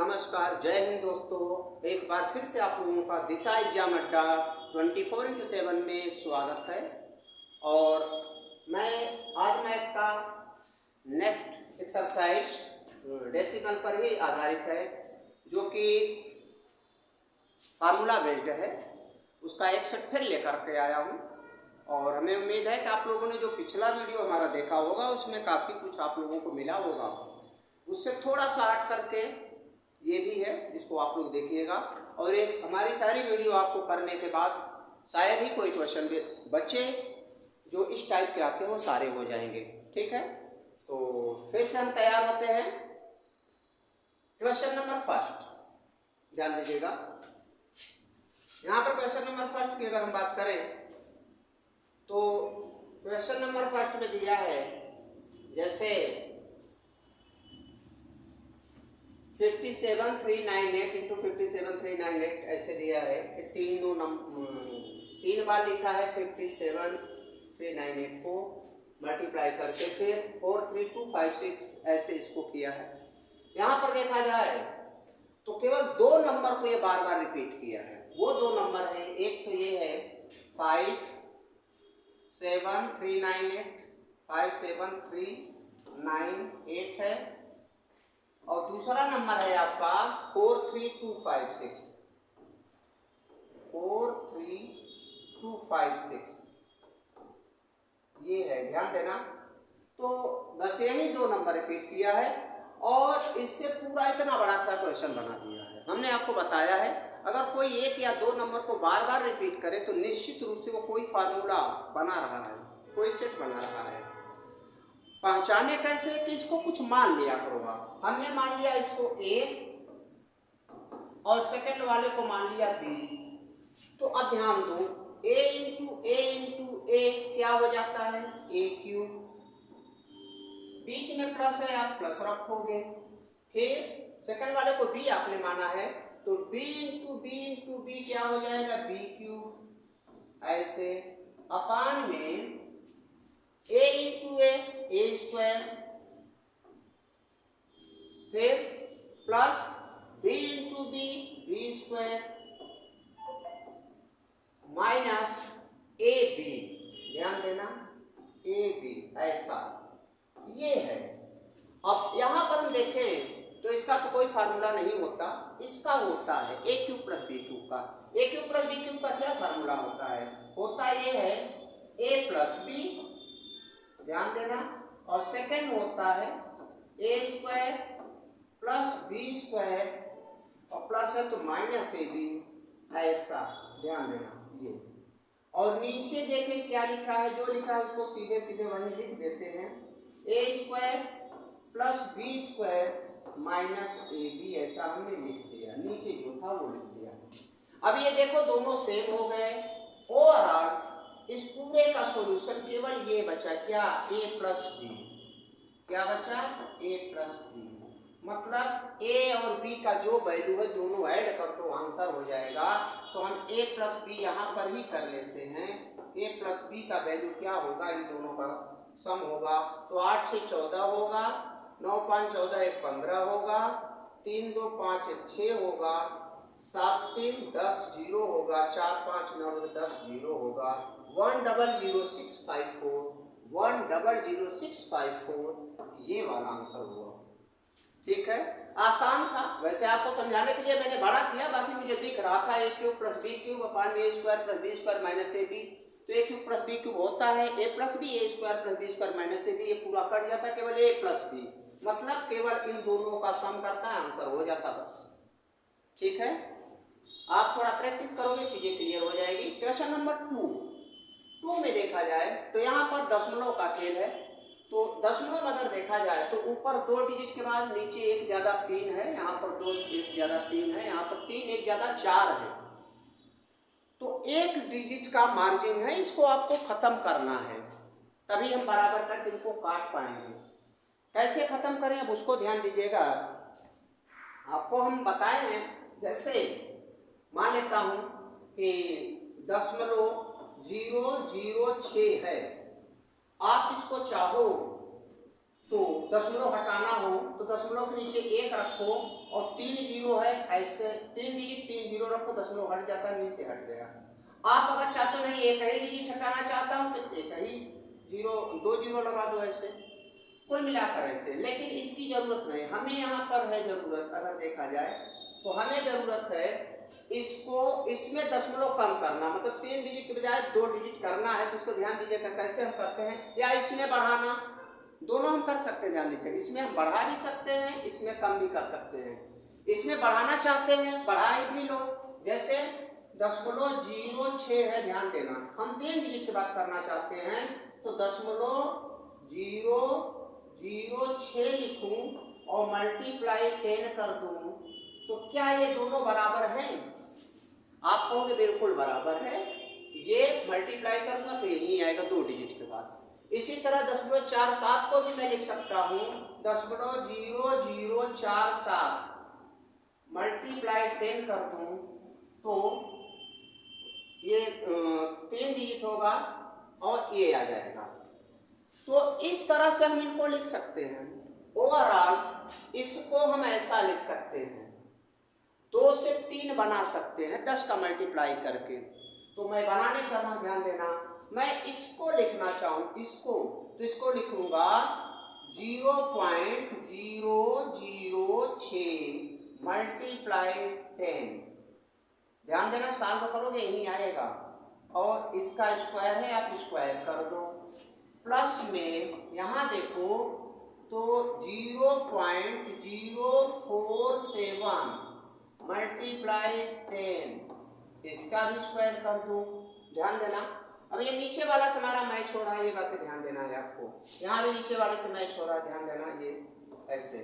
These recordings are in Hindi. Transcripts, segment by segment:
नमस्कार, जय हिंद दोस्तों। एक बार फिर से आप लोगों का दिशा एग्जाम अड्डा 24x7 में स्वागत है। और आज मैथ का नेक्स्ट एक्सरसाइज डेसिमल पर ही आधारित है, जो कि फार्मूला बेस्ड है। उसका एक सेट फिर लेकर के आया हूँ और हमें उम्मीद है कि आप लोगों ने जो पिछला वीडियो हमारा देखा होगा उसमें काफ़ी कुछ आप लोगों को मिला होगा। उससे थोड़ा सा हट करके ये भी है, इसको आप लोग देखिएगा। और एक हमारी सारी वीडियो आपको करने के बाद शायद ही कोई क्वेश्चन भी बच्चे जो इस टाइप के आते हैं वो सारे हो जाएंगे। ठीक है, तो फिर से हम तैयार होते हैं। क्वेश्चन नंबर फर्स्ट ध्यान दीजिएगा। यहाँ पर क्वेश्चन नंबर फर्स्ट की अगर हम बात करें तो क्वेश्चन नंबर फर्स्ट में दिया है जैसे 57,398 इंटू 57,398 ऐसे दिया है कि तीन बार लिखा है 57,398 को मल्टीप्लाई करके फिर 43256 ऐसे इसको किया है। यहाँ पर देखा जाए तो केवल दो नंबर को ये बार बार रिपीट किया है। वो दो नंबर है, एक तो ये है 57398 है और दूसरा नंबर है आपका 43256 ये है, ध्यान देना। तो बस यही दो नंबर रिपीट किया है और इससे पूरा इतना बड़ा सा क्वेश्चन बना दिया है। हमने आपको बताया है अगर कोई एक या दो नंबर को बार बार रिपीट करे तो निश्चित रूप से वो कोई फार्मूला बना रहा है, कोई सेट बना रहा है। पहचाने कैसे कि इसको कुछ मान लिया करो आप। हमने मान लिया इसको ए और सेकंड वाले को मान लिया बी। तो अब ध्यान दो, ए इंटू ए क्या हो जाता है, ए क्यूब। बीच में प्लस है, आप प्लस रखोगे। फिर सेकंड वाले को बी आपने माना है तो बी इंटू बी क्या हो जाएगा, बी क्यूब। ऐसे अपान में ए इंटू ए स्क्वायर, फिर plus b into b square minus a b, ध्यान देना, ए बी ऐसा ये है। अब यहां पर हम देखें तो इसका तो कोई फार्मूला नहीं होता, इसका होता है ए क्यूब प्लस बी क्यूब का। ए क्यूब प्लस बी क्यूब का क्या फार्मूला होता है, ये है ए प्लस बी, ध्यान देना, और सेकंड होता है ए स्क्वायर प्लस बी स्क्वायर और प्लस है तो माइनस ए बी ऐसा, ध्यान देना ये। और नीचे देखें क्या लिखा है, जो लिखा है उसको सीधे सीधे वहीं लिख देते हैं, a square plus b square minus a b ऐसा हमने लिख दिया, नीचे जो था वो लिख दिया। अब ये देखो दोनों सेम हो गए। ओवरऑल इस पूरे का सॉल्यूशन केवल ये बचा, क्या, ए प्लस बी। क्या बचा, ए प्लस बी। मतलब ए और बी का जो वैल्यू है दोनों ऐड कर दो, आंसर हो जाएगा। तो हम ए प्लस बी यहाँ पर ही कर लेते हैं। ए प्लस बी का वैल्यू क्या होगा, इन दोनों का सम होगा तो 8 6 14 होगा, 9 5 14 1 15 होगा, 3 2 5 1 6 होगा, 7 3 10 0 होगा, 4 5 9 10 0 होगा, 100,654 ये वाला आंसर हुआ। ठीक है, आसान था। वैसे आपको समझाने के लिए मैंने बड़ा किया, बाकी मुझे दिख रहा था a cube plus b cube upon a square plus b square minus a b. तो a cube plus b cube होता है a plus b, a square plus b square minus a b, ये पूरा कट जाता है, केवल ए प्लस बी, मतलब केवल इन दोनों का सम करता है, आंसर हो जाता बस। ठीक है, आप थोड़ा प्रैक्टिस करोगे चीजें क्लियर हो जाएगी। क्वेश्चन नंबर 2 में देखा जाए तो यहाँ पर दशमलव का खेल है। तो दशमलव अगर देखा जाए तो ऊपर 2 डिजिट के बाद नीचे 1 ज्यादा 3 है, यहाँ पर 2 1 ज्यादा 3 है, यहाँ पर 3 1 ज्यादा 4 है। तो 1 डिजिट का मार्जिन है, इसको आपको खत्म करना है, तभी हम बराबर करके इनको काट पाएंगे। कैसे खत्म करें अब उसको ध्यान दीजिएगा। आपको हम बताए हैं, जैसे मान लेता हूं कि 0.006 है, आप इसको चाहो तो दशमलव हटाना हो तो दशमलव के नीचे 1 रखो और तीन जीरो है, ऐसे तीन डिजिट तीन जीरो रखो, दशमलव हट जाता है, यहीं से हट गया। आप अगर चाहते हो नहीं एक ही डिजिट हटाना चाहता हूँ तो एक ही जीरो, दो जीरो लगा दो ऐसे, कुल मिलाकर ऐसे। लेकिन इसकी जरूरत नहीं, हमें यहाँ पर है जरूरत, अगर देखा जाए तो हमें जरूरत है इसको, इसमें दशमलव कम करना, मतलब तीन डिजिट के बजाय दो डिजिट करना है। तो इसको ध्यान दीजिएगा कैसे हम करते हैं, या इसमें बढ़ाना, दोनों हम कर सकते हैं। ध्यान दीजिए, इसमें हम बढ़ा भी सकते हैं, इसमें कम भी कर सकते हैं। इसमें बढ़ाना चाहते हैं बढ़ा भी लो, जैसे 0.06 है, ध्यान देना। हम तीन डिजिट की बात करना चाहते हैं तो 0.006 लिखूं और मल्टीप्लाई 10 कर दूं, तो क्या ये दोनों बराबर हैं? आप कहोगे बिल्कुल बराबर है। ये मल्टीप्लाई करूंगा तो यही आएगा दो डिजिट के बाद। इसी तरह 0.47 को भी मैं लिख सकता हूं 0.0047 मल्टीप्लाई 10 कर दूं तो ये तीन डिजिट होगा और ये आ जाएगा। तो इस तरह से हम इनको लिख सकते हैं। ओवरऑल इसको हम ऐसा लिख सकते हैं, 2 से 3 बना सकते हैं 10 का मल्टीप्लाई करके। तो मैं बनाने चला हूं, ध्यान देना। मैं इसको लिखना चाहूं, इसको, तो इसको लिखूंगा 0.006 मल्टीप्लाई 10। ध्यान देना, सॉल्व करोगे यही आएगा, और इसका स्क्वायर है, आप स्क्वायर कर दो। प्लस में यहां देखो तो 0.047 मल्टीप्लाई 10, इसका भी स्क्वायर कर दो। ध्यान देना, अब ये नीचे वाला से हमारा मैच हो रहा है, ये बातें ध्यान देना है आपको। यहाँ भी नीचे वाले से मैच हो रहा है, ध्यान देना, ये ऐसे।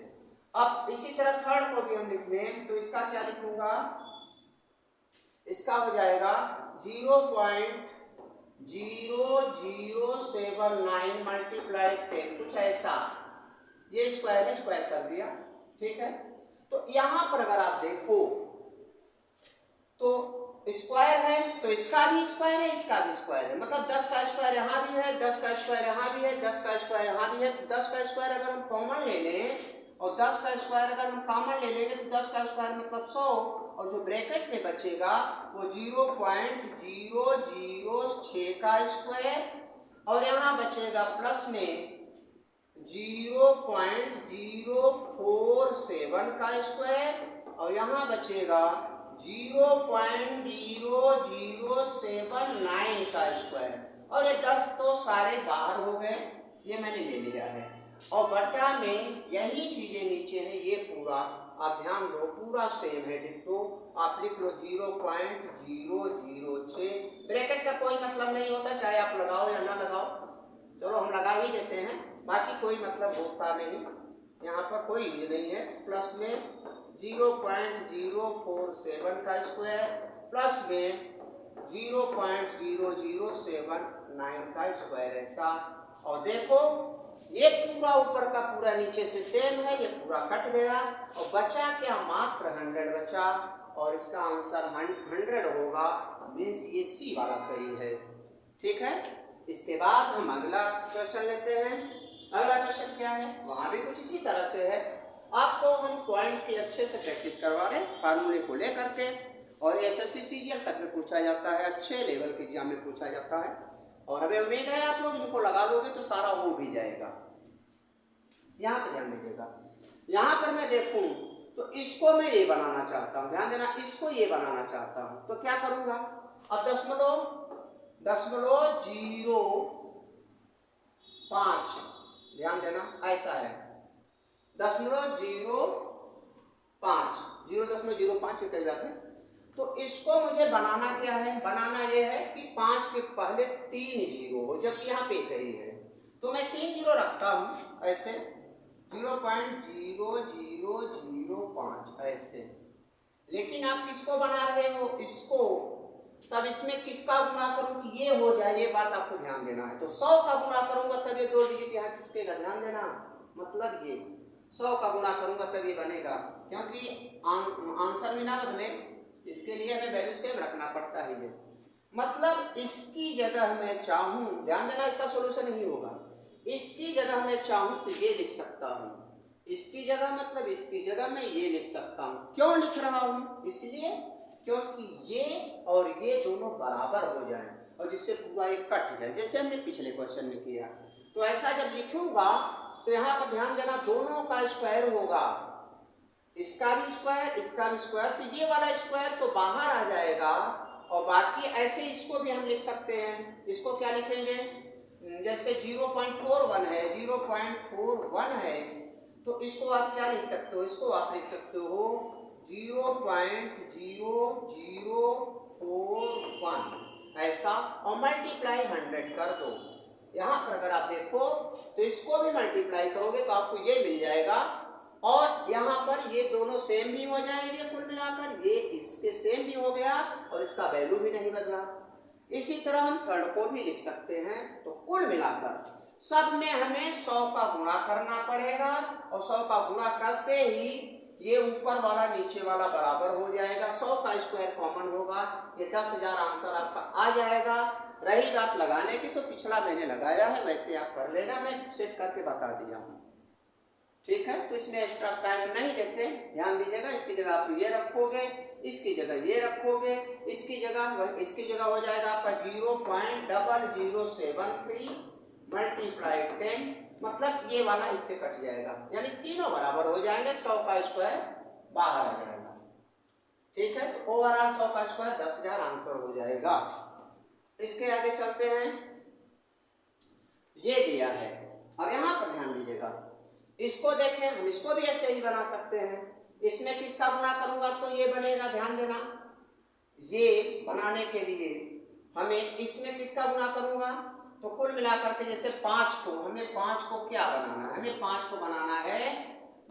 अब इसी तरह थर्ड को भी हम लिख लें तो इसका क्या लिखूंगा, इसका हो जाएगा 0.0079 मल्टीप्लाई 10, कुछ ऐसा। ये स्क्वायर है, स्क्वायर कर दिया, ठीक है। तो यहां पर अगर आप देखो तो स्क्वायर है, तो इसका भी स्क्वायर है, इसका भी स्क्वायर है, मतलब 10 का स्क्वायर यहाँ भी है, 10 का स्क्वायर यहाँ भी है, 10 का स्क्वायर यहाँ भी है। तो 10 का स्क्वायर अगर हम कॉमन ले लें और 10 का स्क्वायर अगर हम कॉमन ले लेंगे तो 10 का स्क्वायर मतलब 100, और जो ब्रैकेट में बचेगा वो 0.006 का स्क्वायर, और यहाँ बचेगा प्लस में 0.047 का स्क्वायर, और यहाँ बचेगा 0.0079 का स्क्वायर। और ये 10 तो सारे बाहर हो गए, ये मैंने ले लिया है। और बटा में यही चीजें नीचे है, ये पूरा आप ध्यान दो पूरा सेम है डिट्टो। आप लिख लो 0.006। ब्रैकेट का कोई मतलब नहीं होता, चाहे आप लगाओ या ना लगाओ, चलो हम लगा ही देते हैं, बाकी कोई मतलब होता नहीं, यहाँ पर कोई यूज नहीं है। प्लस में 0.047 का स्क्वायर, प्लस में 0.0079 का स्क्वायर, ऐसा। और देखो ये पूरा ऊपर का पूरा नीचे से सेम है, ये पूरा कट गया और बचा क्या, मात्र 100 बचा, और इसका आंसर 100 होगा, मीन्स ये सी वाला सही है, ठीक है। इसके बाद हम अगला क्वेश्चन लेते हैं। अगला क्वेश्चन क्या है, वहां भी कुछ इसी तरह से है। आपको हम पॉइंट की अच्छे से प्रैक्टिस करवा रहे हैं फार्मूले को लेकर के, और एसएससी सीजीएल तक में पूछा जाता है, अच्छे लेवल के एग्जाम में पूछा जाता है, और हमें उम्मीद है आप लोग इनको लगा दोगे तो सारा हो भी जाएगा। यहाँ पे ध्यान दीजिएगा, यहाँ पर मैं देखूं तो इसको मैं ये बनाना चाहता हूँ, ध्यान देना, इसको ये बनाना चाहता हूँ, तो क्या करूंगा, अब 0.05, ध्यान देना, ऐसा है 0.05, 0.05 कई बात है। तो इसको मुझे बनाना क्या है, बनाना ये है कि 5 के पहले 3 जीरो हो, जबकि यहाँ पे कही है, तो मैं 3 जीरो रखता हूँ ऐसे, 0.0005 ऐसे। लेकिन आप किसको बना रहे हो, इसको, तब इसमें किसका गुणा करूं कि ये हो जाए, ये बात आपको ध्यान देना है। तो 100 का गुणा करूंगा तब ये दो डिजिट यहाँ किसकेगा, ध्यान देना, मतलब ये 100 का गुणा करूंगा तब ये बनेगा, क्योंकि आंसर भी ना बदले, इसके लिए हमें वैल्यू सेम रखना पड़ता है। ये मतलब इसकी जगह मैं चाहूं, ध्यान देना, इसका सोल्यूशन नहीं होगा, इसकी जगह मैं चाहूं तो ये लिख सकता हूं, इसकी जगह मतलब इसकी जगह मैं ये लिख सकता हूँ। क्यों लिख रहा हूँ? इसलिए क्योंकि ये और ये दोनों बराबर हो जाएं और जिससे पूरा एक कट जाए, जैसे हमने पिछले क्वेश्चन में किया। तो ऐसा जब लिखूंगा तो यहाँ पर ध्यान देना, दोनों का स्क्वायर होगा, इसका भी स्क्वायर, इसका भी स्क्वायर, तो ये वाला स्क्वायर तो बाहर आ जाएगा और बाकी ऐसे इसको भी हम लिख सकते हैं। इसको क्या लिखेंगे? जैसे 0.41 है, 0.41 है, तो इसको आप क्या लिख सकते हो? इसको आप लिख सकते हो 0.0041 ऐसा, और मल्टीप्लाई 100 कर दो। यहाँ पर अगर आप देखो तो इसको भी मल्टीप्लाई करोगे तो आपको ये मिल जाएगा, और यहाँ पर ये दोनों सेम भी हो जाएंगे, कुल मिलाकर ये इसके सेम भी हो गया और इसका वैल्यू भी नहीं बदला। इसी तरह हम थर्ड को भी लिख सकते हैं। तो कुल मिलाकर सब में हमें 100 का गुणा करना पड़ेगा और 100 का गुणा करते ही ये ऊपर वाला नीचे वाला बराबर हो जाएगा, 100 का स्क्वायर कॉमन होगा, ये 10,000 आंसर आपका आ जाएगा। रही बात लगाने की, तो पिछला मैंने लगाया है, वैसे आप कर लेना, मैं सेट करके बता दिया हूँ, ठीक है। तो इसमें एक्स्ट्रा टाइम नहीं लेते, ध्यान दीजिएगा। इसकी जगह आप ये रखोगे, इसकी जगह ये रखोगे, इसकी जगह हो जाएगा आपका 0.0073 मल्टीप्लाई 10, मतलब ये वाला इससे कट जाएगा, यानी तीनों बराबर हो जाएंगे, 100 का स्क्वायर बाहर आ जाएगा, ठीक है। तो ओवरऑल 100 का स्क्वायर 10,000 आंसर हो जाएगा। इसके आगे चलते हैं, ये दिया है। अब यहाँ पर ध्यान दीजिएगा, इसको देखें, हम इसको भी ऐसे ही बना सकते हैं। इसमें किसका गुणा करूंगा तो ये बनेगा, ध्यान देना, ये बनाने के लिए हमें इसमें किसका गुणा करूंगा तो कुल मिलाकर के जैसे 5 को, हमें 5 को क्या बनाना है? हमें 5 को बनाना है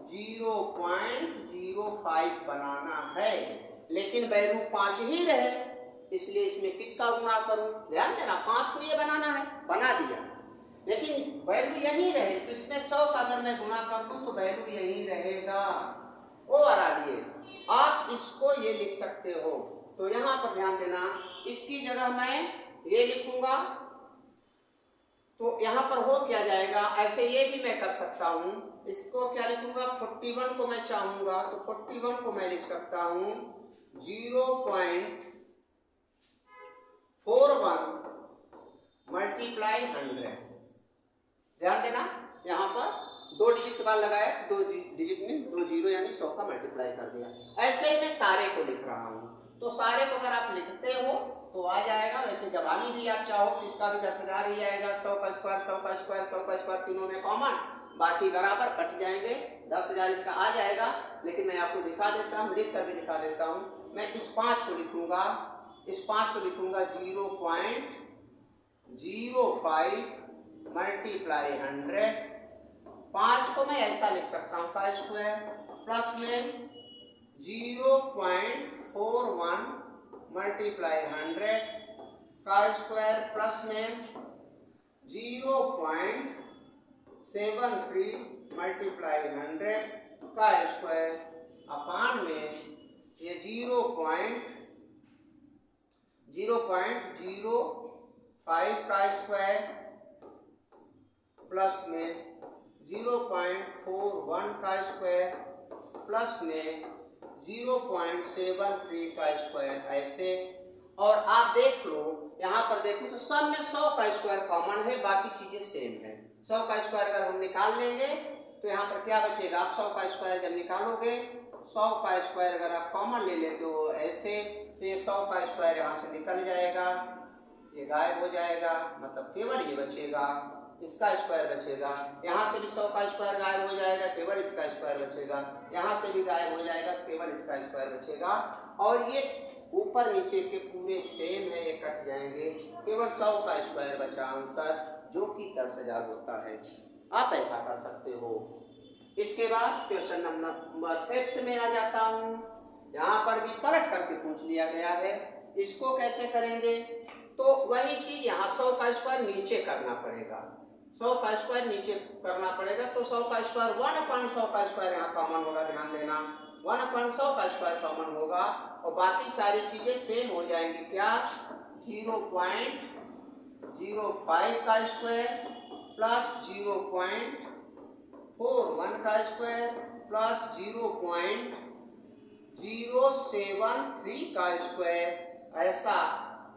0.05 बनाना है, लेकिन वैल्यू 5 ही रहे, इसलिए इसमें किसका गुणा करूं? ध्यान देना, 5 को ये बनाना है, बना दिया, लेकिन वैल्यू यही रहे, तो इसमें 100 का अगर मैं गुणा कर दूं तो वैल्यू यही रहेगा। ओवर आ दिए, आप इसको ये लिख सकते हो। तो यहाँ पर ध्यान देना, इसकी जगह मैं ये लिखूंगा, तो यहाँ पर हो क्या जाएगा, ऐसे ये भी मैं कर सकता हूँ, इसको क्या लिखूंगा 41 को मैं चाहूंगा तो 41 को मैं लिख सकता हूँ 0.41 मल्टीप्लाई 100। ध्यान देना, यहाँ पर 2 डिजिट के बाद लगाया, 2 डिजिट में 2 जीरो यानी 100 का मल्टीप्लाई कर दिया। ऐसे ही मैं सारे को लिख रहा हूँ, तो सारे को अगर आप लिखते हो तो आ जाएगा। वैसे जबानी भी आप चाहो तो इसका भी 10,000 ही आएगा, 100 का स्क्वायर, 100 का स्क्वायर, 100 का स्क्वायर, तीनों में कॉमन, बाकी बराबर कट जाएंगे, 10,000 इसका आ जाएगा। लेकिन मैं आपको दिखा देता हूँ, लिख कर भी दिखा देता हूँ। मैं इस 5 को लिखूंगा, इस 5 को लिखूंगा 0.05 मल्टीप्लाई 100। 5 को मैं ऐसा लिख सकता हूँ का स्क्वायर, प्लस में 0.41 मल्टीप्लाई 100 का स्क्वायर, प्लस में 0.73 मल्टीप्लाई 100 का स्क्वायर, अपान में ये 0.05 का स्क्वायर, प्लस में 0.41 का स्क्वायर, प्लस में 0.73 का स्क्वायर, ऐसे। और आप देख लो, यहाँ पर देखो तो सब में 100 का स्क्वायर कॉमन है, बाकी चीजें सेम है। 100 का स्क्वायर अगर हम निकाल लेंगे तो यहाँ पर क्या बचेगा, आप 100 का स्क्वायर जब निकालोगे, 100 का स्क्वायर अगर आप कॉमन ले लेते हो ऐसे, तो ये 100 का स्क्वायर यहाँ से निकल जाएगा, ये गायब हो जाएगा, मतलब केवल ये बचेगा, इसका स्क्वायर बचेगा। यहाँ से भी 100 का स्क्वायर गायब हो जाएगा, केवल इसका स्क्वायर बचेगा। यहाँ से भी गायब हो जाएगा, केवल इसका स्क्वायर बचेगा। और ये ऊपर नीचे के पूरे सेम है, ये कट जाएंगे, केवल 100 का स्क्वायर बचा आंसर, जो कि 10,000 होता है। आप ऐसा कर सकते हो। इसके बाद क्वेश्चन नंबर 5 में आ जाता हूँ। यहाँ पर भी पलट करके पूछ लिया गया है, इसको कैसे करेंगे? तो वही चीज यहाँ 100 का स्क्वायर नीचे करना पड़ेगा, 100 का स्क्वायर नीचे करना पड़ेगा। तो 100 का स्क्वायर 1/100 का स्क्वायर यहाँ कॉमन होगा, ध्यान देना, 1/100 का स्क्वायर कॉमन होगा और बाकी सारी चीजें सेम हो जाएंगी। क्या? 0.05 का स्क्वायर प्लस 0.41 41 का स्क्वायर प्लस 0.073 का स्क्वायर, ऐसा,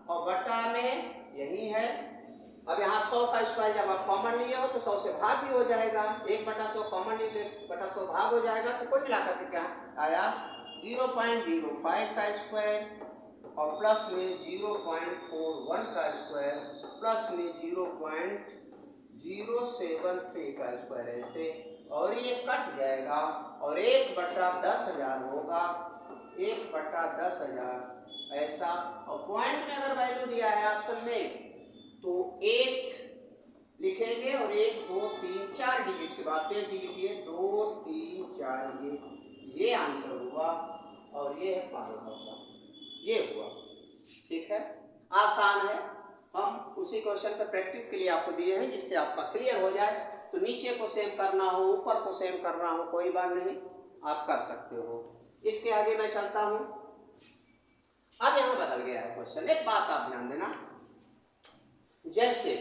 और बटा में यही है। अब यहाँ 100 का स्क्वायर जब आप कॉमन लिए हो तो 100 से भाग भी हो जाएगा, 1/100 कॉमन लिए तो 1/100 भाग हो जाएगा, तो कुल मिलाकर के क्या आया 0.05 का स्क्वायर और प्लस में 0.41 का स्क्वायर प्लस में 0.073 का स्क्वायर, ऐसे, और ये कट जाएगा और 1/10,000 होगा, 1/10,000 ऐसा। और पॉइंट में अगर वैल्यू दिया है ऑप्शन में तो 1 लिखेंगे और 1 2 3 4 डिजिट के बाद 1 डिजिट, ये 2 3 4, ये आंसर हुआ और ये है फार्मूला होगा, ये हुआ। ठीक है, आसान है। हम उसी क्वेश्चन पर प्रैक्टिस के लिए आपको दिए हैं जिससे आपका क्लियर हो जाए। तो नीचे को सेम करना हो, ऊपर को सेम करना हो, कोई बात नहीं, आप कर सकते हो। इसके आगे मैं चलता हूं। अब यहां बदल गया है क्वेश्चन। एक बात आप ध्यान देना, जैसे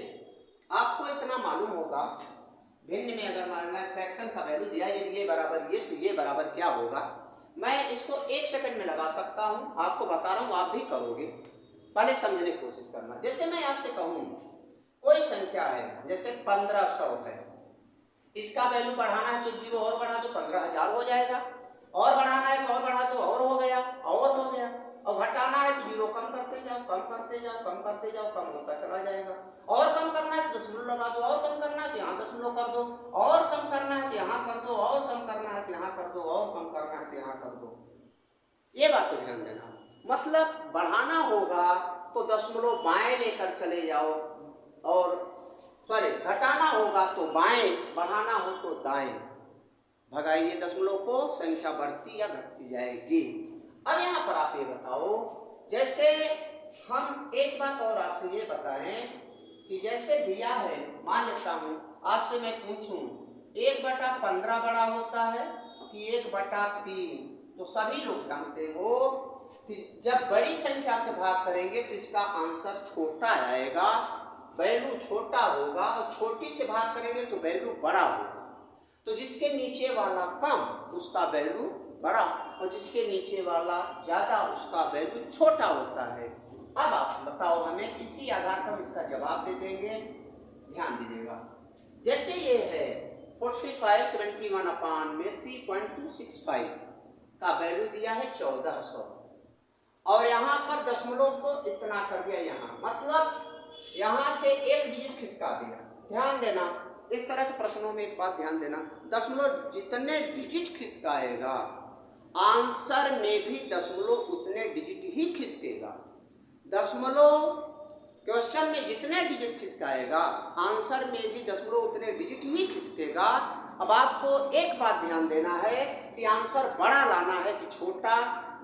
आपको इतना मालूम होगा भिन्न में अगर मान लें फ्रैक्शन का वैल्यू दिया ये बराबर ये, तो ये बराबर क्या होगा, मैं इसको 1 सेकंड में लगा सकता हूं। आपको बता रहा हूं, आप भी करोगे, पहले समझने की कोशिश करना। जैसे मैं आपसे कहूं कोई संख्या है, जैसे 1500 है, इसका वैल्यू बढ़ाना है तो 0 और बढ़ा दो 15,000 हो जाएगा, और बढ़ाना है तो और बढ़ा दो और हो गया, और हो गया, और घटाना है तो 0 कम करते जाओ, कम करते जाओ, कम करते जाओ, कम होता चला जाएगा। और कम करना है तो दशमलव लगा दो, और कम करना है तो यहाँ दशमलव कर दो, और कम करना है तो यहाँ कर दो, और कम करना है तो यहाँ कर दो, और कम करना है तो यहाँ कर दो। ये बात तो ध्यान देना, मतलब बढ़ाना होगा तो दशमलव बाएं लेकर चले जाओ, और सॉरी घटाना होगा तो बाएं, बढ़ाना हो तो दाएं, भगाइए दशमलव को, संख्या बढ़ती या घटती जाएगी। अब यहाँ पर आप ये बताओ, जैसे हम एक बात और आपसे ये बताएं कि जैसे दिया है, मान लेता हूं आपसे मैं पूछूं 1/15 बड़ा होता है कि 1/3, तो सभी लोग जानते हो कि जब बड़ी संख्या से भाग करेंगे तो इसका आंसर छोटा आएगा, वैल्यू छोटा होगा, और छोटी से भाग करेंगे तो वैल्यू बड़ा होगा। तो जिसके नीचे वाला कम उसका वैल्यू बड़ा, और जिसके नीचे वाला ज्यादा उसका वैल्यू छोटा होता है। अब आप बताओ हमें, इसी आधार पर इसका जवाब दे देंगे, ध्यान दीजिएगा। जैसे ये है 4571 अपान में 3.265 का वैल्यू दिया है 1400, और यहाँ पर दशमलव को इतना कर दिया, यहाँ मतलब यहाँ से 1 डिजिट खिसका दिया। ध्यान देना, इस तरह के प्रश्नों में एक बात ध्यान देना, दशमलव जितने डिजिट खिसकाएगा आंसर में भी दशमलव उतने डिजिट ही खिसकेगा। दशमलव क्वेश्चन में जितने डिजिट खिसकाएगा आंसर में भी दशमलव उतने डिजिट ही खिसकेगा। अब आपको एक बात ध्यान देना है कि आंसर बड़ा लाना है कि छोटा,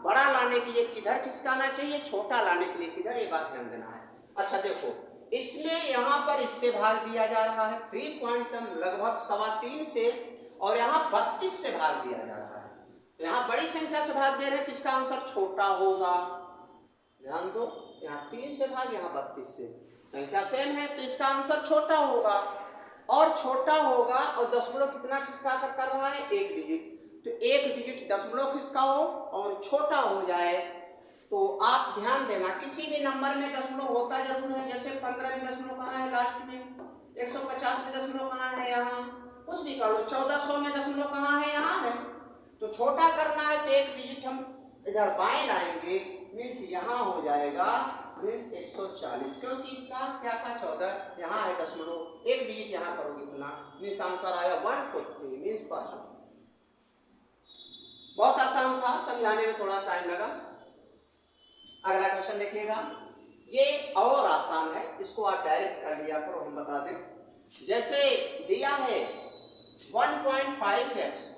बड़ा लाने के लिए किधर खिसकाना चाहिए, छोटा लाने के लिए किधर, ये बात ध्यान देना है। अच्छा देखो, इसमें यहाँ पर इससे भाग दिया जा रहा है 3 पॉइंट लगभग 3.25 से, और यहाँ 32 से भाग दिया जा रहा है, तो यहाँ बड़ी संख्या से भाग दे रहे हैं तो इसका आंसर छोटा होगा। ध्यान दो, यहाँ 3 से भाग, यहाँ 32 से, संख्या सेम है तो इसका आंसर छोटा होगा, और छोटा होगा, और दशमलव कितना खिसका कर रहा है 1 डिजिट, तो 1 डिजिट दशमलव खिसकाओ और छोटा हो जाए। तो आप ध्यान देना, किसी भी नंबर में दशमलव होता जरूर है, जैसे 15 में दशमलव कहाँ है लास्ट में, 150 में दशमलव कहाँ है यहाँ, कुछ भी कर लो, 1400 में दशमलव कहाँ है यहाँ है, तो छोटा करना है तो 1 डिजिट हम इधर बाएं लाएंगे, मीन्स यहाँ हो जाएगा मीन्स 140, क्योंकि इसका क्या था 14, यहाँ है दशमलव, 1 डिजिट यहाँ करोगे इतना, मीन्स आंसर आया 140 मीन्स फर्स्ट। बहुत आसान था, समझाने में थोड़ा टाइम लगा। अगला क्वेश्चन देखिएगा, ये और आसान है, इसको आप डायरेक्ट कर लिया करो, हम बता दें। जैसे दिया है 1.5x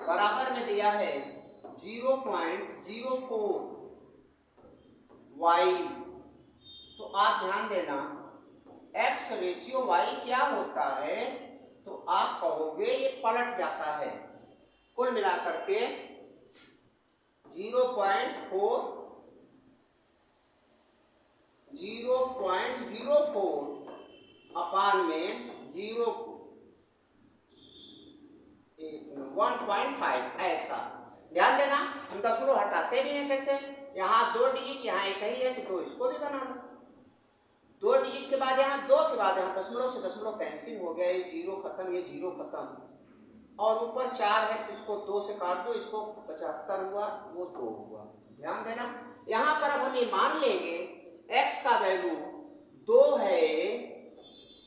बराबर में दिया है 0.04 y, तो आप ध्यान देना x रेशियो y क्या होता है, तो आप कहोगे ये पलट जाता है, कुल मिलाकर के 0.04 अपान में 0 1.5 ऐसा। ध्यान देना, हम दशमलव हटाते भी हैं कैसे, यहाँ 2 डिजिट, यहाँ एक ही है तो इसको भी बना लो। 2 डिजिट के बाद यहाँ 2 के बाद यहाँ दशमलव से दशमलव कैंसिल हो गया, ये 0 खत्म, ये 0 खत्म, और ऊपर 4 है तो इसको 2 से काट दो, इसको 75 हुआ, वो 2 हुआ। ध्यान देना, यहाँ पर अब हम ये मान लेंगे x का वैल्यू 2 है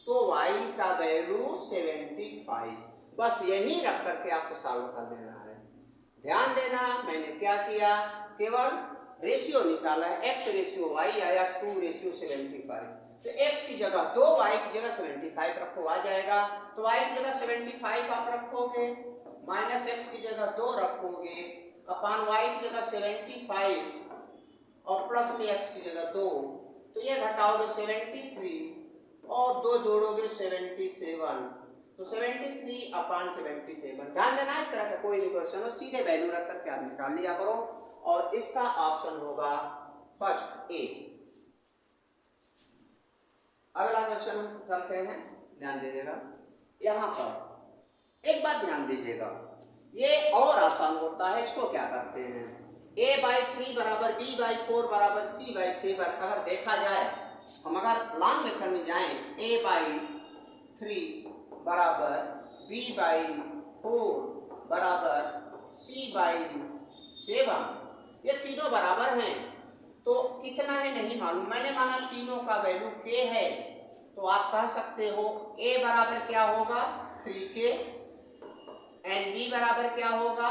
तो y का वैल्यू 75। बस यही रख करके आपको सॉल्व कर देना है। ध्यान देना, मैंने क्या किया, केवल रेशियो निकाला है, x रेशियो y आया 2 रेशियो 75। तो x की जगह 2, y की जगह 75 रखो, आ जाएगा। तो y की जगह 75 आप रखोगे, माइनस x की जगह 2 रखोगे, अपान y की जगह 75 और प्लस में x की जगह 2, तो ये घटाओगे 73 और 2 जोड़ोगे 77, तो 73 अपान 77। ध्यान देना, इस तरह का कोई भी क्वेश्चन हो सीधे वैल्यू रख करके आप निकाल लिया करो, और इसका ऑप्शन होगा फर्स्ट ए। अगला क्वेश्चन हम करते हैं, ध्यान दीजिएगा। यहाँ पर एक बात ध्यान दीजिएगा, ये और आसान होता है। इसको क्या करते हैं, a/3 बराबर b/4 बराबर c/7। अगर देखा जाए, हम अगर लॉन्ग मेथड में जाएं, a/3 बराबर b/4 बराबर c/7, ये तीनों बराबर हैं, तो कितना है नहीं मालूम, मैंने माना तीनों का वैल्यू k है, तो आप कह सकते हो a बराबर क्या होगा 3k, एंड b बराबर क्या होगा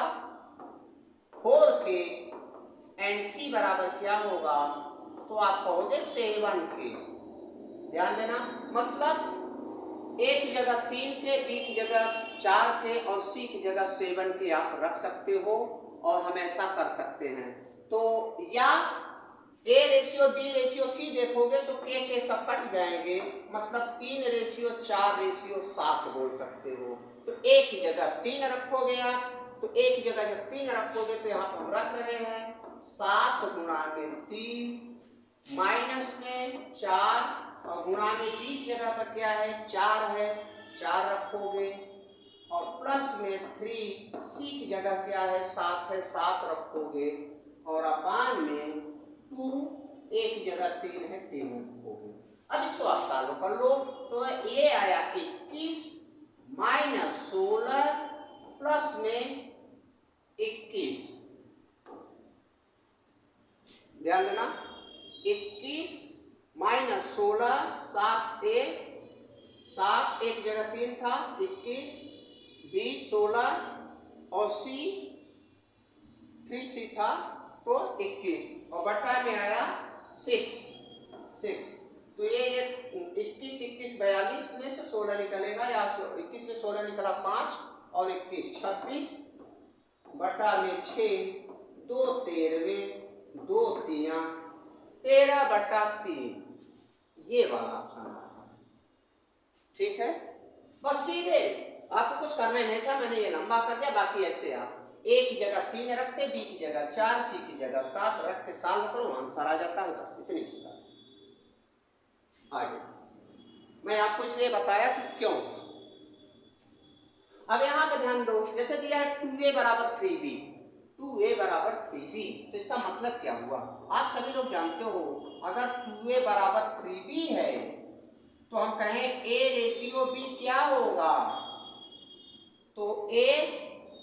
4k, एंड c बराबर क्या होगा, तो आप कहोगे 7k। ध्यान देना, मतलब a की जगह 3k, b की जगह 4k और c की जगह 7k आप रख सकते हो, और हम ऐसा कर सकते हैं। तो या a ratio b ratio c देखोगे तो k सब कट जाएंगे, मतलब 3 रेशियो 4 रेशियो 7 बोल सकते हो। तो a की जगह 3 रखोगे आप, तो a की जगह जब 3 रखोगे तो यहाँ पर हम रख रहे हैं 7 गुणा में 3 माइनस में 4, और गुणा में b की जगह पर क्या है 4 है, 4 रखोगे, और प्लस में 3, c की जगह क्या है 7 है, 7 रखोगे, और अपान में 2, a की जगह 3 है, 3 रखोगे। अब इसको आप सॉल्व कर लो, तो ये आया 21 माइनस 16 प्लस में 21। ध्यान देना, 21 माइनस 16, 7 एक जगह 3 था, 21 20 16 और c 3c था तो 21, और बटा में आया 6। तो ये 21 21 42 में से 16 निकलेगा, या 21 में 16 निकला 5 और 21 26 बटा में 6, 2 13 2 3 13 बटा 3, ये वाला ऑप्शन आता है। ठीक है, बस सीधे आपको कुछ करना नहीं था, मैंने ये लंबा कर दिया, बाकी ऐसे आप a की जगह 3 रखते, b की जगह 4, c की जगह 7 रख के सॉल्व करो, आंसर आ जाता है। बस इतनी सी बात। आगे मैं आपको इसलिए बताया कि क्यों। अब यहाँ पे ध्यान दो, जैसे दिया है 2a बराबर 3b, 2a बराबर 3b, तो इसका मतलब क्या हुआ, आप सभी लोग जानते हो, अगर 2a बराबर 3b है तो हम कहें a रेशियो b क्या होगा, तो a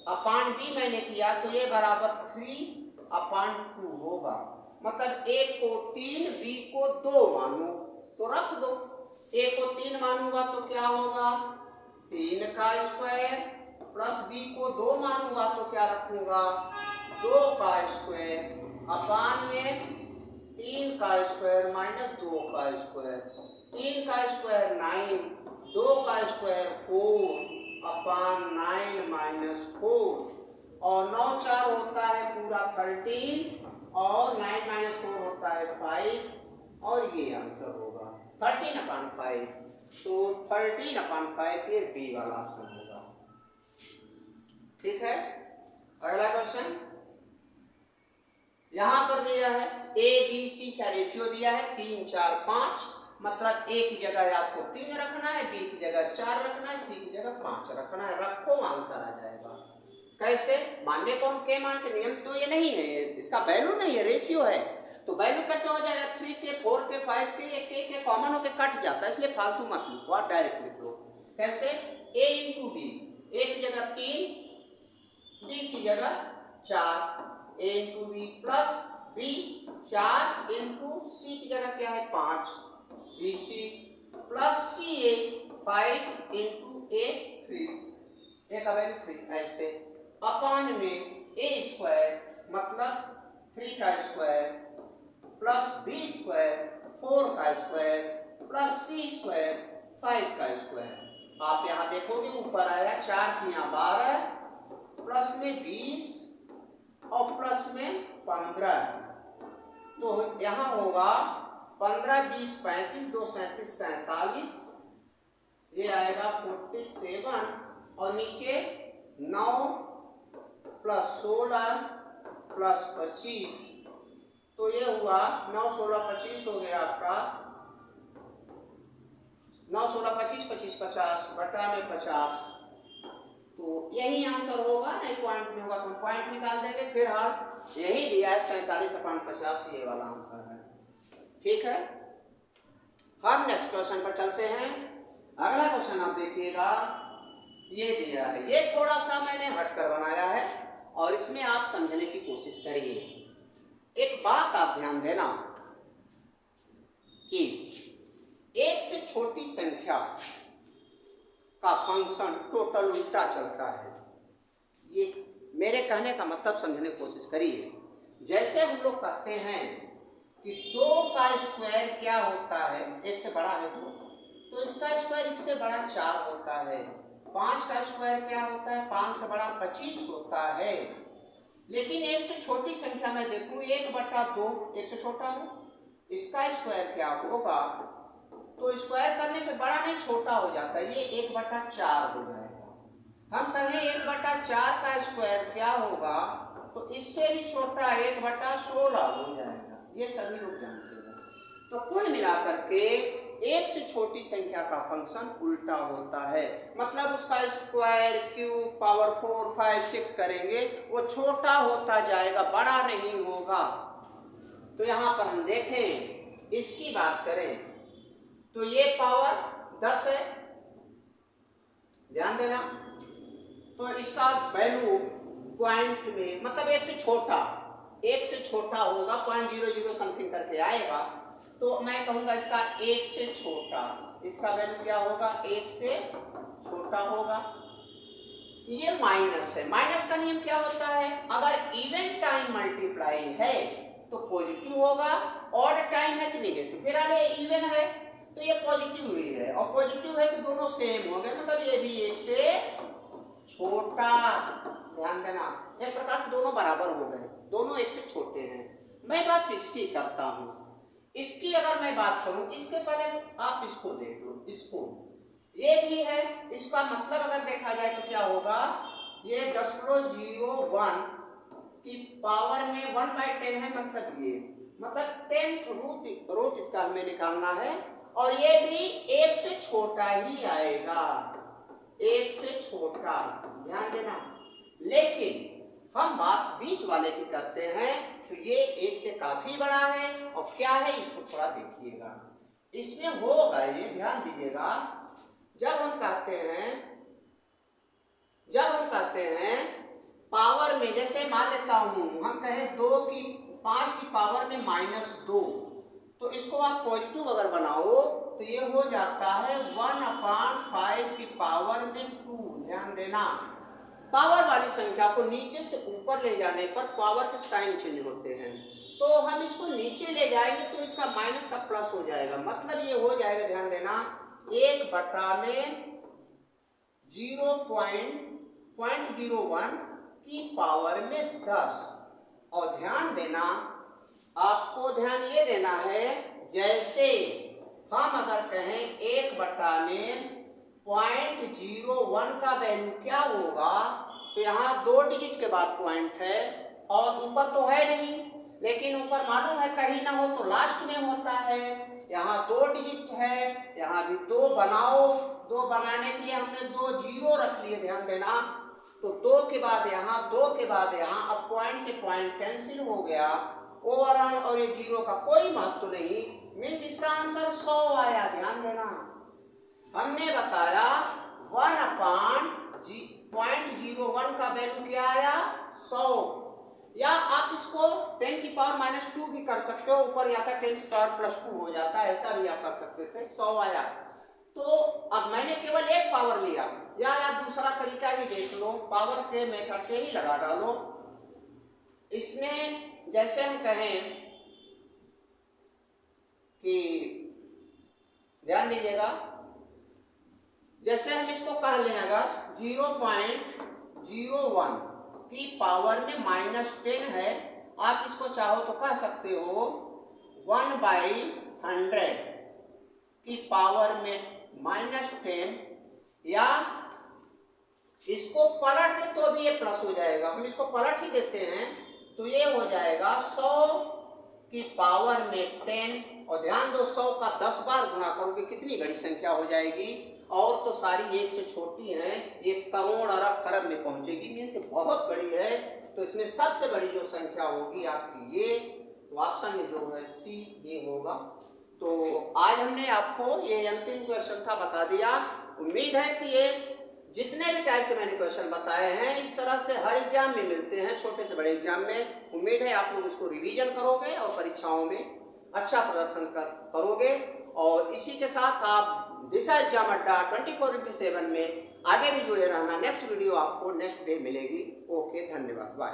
अपान b मैंने किया, तो a बराबर 3/2 होगा। मतलब a को 3 b को 2 मानो तो रख दो, a को 3 मानूंगा तो क्या होगा 3 का स्क्वायर, प्लस b को 2 मानूंगा तो क्या रखूंगा 2 का स्क्वायर, अपान में 3 का स्क्वायर माइनस 2 का स्क्वायर, 3 का स्क्वायर 9, 2 का स्क्वायर 4 अपान 9 माइनस 4, और 9 4 होता है पूरा 13, और 9 माइनस 4 होता है 5, और ये आंसर होगा 13/5। तो 13/5 ये डी वाला ऑप्शन होगा। ठीक है, अगला क्वेश्चन यहां पर दिया है a b c का रेशियो दिया है 3 4 5, मतलब ए की जगह आपको 3 रखना है, बी की जगह 4 रखना है, सी की जगह 5 रखना है। रखो, आंसर आ जाएगा। कैसे मानने को हम के मान के नियम तो ये नहीं है, इसका वैल्यू नहीं है, रेशियो है। तो वैल्यू कैसे हो जाएगा? 3 के 4 के 5 के, ये के कॉमन होके कट जाता है, इसलिए फालतू मत लिखो, आप डायरेक्ट लिख लो। कैसे? ए इंटू बी, ए की जगह 3, बी की जगह 4, a into b plus b 4 into c की जगह क्या है 5, b c plus c a 5 into a 3, a का वैल्यू 3, ऐसे अपॉन में ए स्क्वायर मतलब 3 का स्क्वायर प्लस बी स्क्वायर 4 का स्क्वायर प्लस सी स्क्वायर 5 का स्क्वायर। आप यहाँ देखोगे ऊपर आया 4 की 12 प्लस में 20 और प्लस में 15, तो यहाँ होगा 15 20 35 2 37 47, ये आएगा 47 और नीचे 9 प्लस 16 प्लस 25, तो ये हुआ 9 16 25 हो गया आपका 9 16 25 25 50 बटा में 50, तो यही आंसर होगा। नहीं पॉइंट में होगा तो पॉइंट निकाल देंगे। फिर हाल यही दिया है 47/50, ये वाला आंसर है। ठीक है, हम नेक्स्ट क्वेश्चन पर चलते हैं। अगला क्वेश्चन आप देखिएगा, ये दिया है, ये थोड़ा सा मैंने हटकर बनाया है और इसमें आप समझने की कोशिश करिए। एक बात आप ध्यान देना कि एक से छोटी संख्या का फंक्शन टोटल उल्टा चलता है। ये मेरे कहने का मतलब समझने की कोशिश करिए। जैसे हम लोग कहते हैं कि 2 का स्क्वायर क्या होता है, 1 से बड़ा है तो इसका स्क्वायर इससे बड़ा 4 होता है। 5 का स्क्वायर क्या होता है, 5 से बड़ा 25 होता है। लेकिन एक से छोटी संख्या में देखूं 1/2, 1 से छोटा है, इसका स्क्वायर क्या होगा, तो स्क्वायर करने पे बड़ा नहीं छोटा हो जाता, ये 1/4 हो जाएगा। हम कहें 1/4 का स्क्वायर क्या होगा, तो इससे भी छोटा 1/16 हो जाएगा, ये सभी लोग जानते हैं। तो कुल मिलाकर के एक से छोटी संख्या का फंक्शन उल्टा होता है, मतलब उसका स्क्वायर क्यूब पावर 4 5 6 करेंगे वो छोटा होता जाएगा, बड़ा नहीं होगा। तो यहाँ पर हम देखें, इसकी बात करें तो ये पावर 10 है, ध्यान देना। तो इसका वैल्यू पॉइंट में मतलब 1 से छोटा होगा, 0.00 समथिंग करके आएगा। तो मैं कहूंगा इसका 1 से छोटा, इसका वैल्यू क्या होगा, 1 से छोटा होगा। ये माइनस है, माइनस का नियम क्या होता है, अगर इवन टाइम मल्टीप्लाई है तो पॉजिटिव होगा, ऑड टाइम है तो नेगेटिव। फिर आगे इवन है तो ये पॉजिटिव ही है और पॉजिटिव है तो दोनों सेम हो गए, मतलब ये भी 1 से छोटा। ध्यान देना, एक प्रकार से दोनों बराबर हो गए, दोनों 1 से छोटे हैं। मैं बात इसकी करता हूं, इसकी अगर मैं बात करूं, इसके पहले आप इसको देख लो, इसको ये भी है, इसका मतलब अगर देखा जाए तो क्या होगा, ये 0.01 की पावर में 1/10 है, मतलब 10th रूट इसका हमें निकालना है और ये भी 1 से छोटा ही आएगा, 1 से छोटा, ध्यान देना। लेकिन हम बात बीच वाले की करते हैं तो ये 1 से काफी बड़ा है और क्या है इसको थोड़ा देखिएगा, इसमें होगा ये, ध्यान दीजिएगा। जब हम कहते हैं पावर में, जैसे मान लेता हूं हम कहें 5 की पावर में -2, तो इसको आप पॉजिटिव अगर बनाओ तो ये हो जाता है 1/5 की पावर में 2। ध्यान देना, पावर वाली संख्या को नीचे से ऊपर ले जाने पर पावर के साइन चेंज होते हैं, तो हम इसको नीचे ले जाएंगे तो इसका माइनस का प्लस हो जाएगा, मतलब ये हो जाएगा, ध्यान देना, 1/0.01 की पावर में 10। और ध्यान देना, आपको ध्यान ये देना है, जैसे हम अगर कहें 1/0.01 का वैल्यू क्या होगा, तो यहाँ 2 डिजिट के बाद पॉइंट है और ऊपर तो है नहीं, लेकिन ऊपर मालूम है कहीं ना हो तो लास्ट में होता है, यहाँ 2 डिजिट है, यहाँ भी 2 बनाओ। 2 बनाने के लिए हमने 2 जीरो रख लिए, ध्यान देना। तो 2 के बाद यहाँ, 2 के बाद यहाँ, अब पॉइंट से पॉइंट कैंसिल हो गया। ओवरऑल और ये जीरो का कोई महत्व नहीं, मीन्स इसका आंसर 100 आया। ध्यान देना, हमने बताया 1/0.01 का वैल्यू क्या आया, 100। या आप इसको 10 की पावर -2 भी कर सकते हो, ऊपर या 10 की पावर +2 हो जाता है, ऐसा भी आप कर सकते थे। 100 आया। तो अब मैंने केवल एक पावर लिया, या आप दूसरा तरीका भी देख लो, पावर के मेथड से ही लगा डालो। इसमें जैसे हम कहें कि ध्यान दीजिएगा, जैसे हम इसको कह लें अगर 0.01 की पावर में -10 है, आप इसको चाहो तो कह सकते हो 1/100 की पावर में -10, या इसको पलट दे तो भी ये प्लस हो जाएगा। हम इसको पलट ही देते हैं तो ये हो जाएगा 100 की पावर में 10। और ध्यान दो, 100 का 10 बार गुणा करोगे कितनी बड़ी संख्या हो जाएगी, और तो सारी 1 से छोटी हैं, ये करोड़ अरब खरब में पहुंचेगी, मीन्स बहुत बड़ी है। तो इसमें सबसे बड़ी जो संख्या होगी आपकी ये, तो ऑप्शन में जो है सी ये होगा। तो आज हमने आपको ये अंतिम क्वेश्चन था बता दिया। उम्मीद है कि ये जितने भी टाइप के मैंने क्वेश्चन बताए हैं इस तरह से हर एग्जाम में मिलते हैं, छोटे से बड़े एग्जाम में। उम्मीद है आप लोग इसको रिवीजन करोगे और परीक्षाओं में अच्छा प्रदर्शन करोगे। और इसी के साथ आप दिशा एग्जाम अड्डा 24/7 में आगे भी जुड़े रहना। नेक्स्ट वीडियो आपको नेक्स्ट डे मिलेगी। ओके, धन्यवाद, बाय।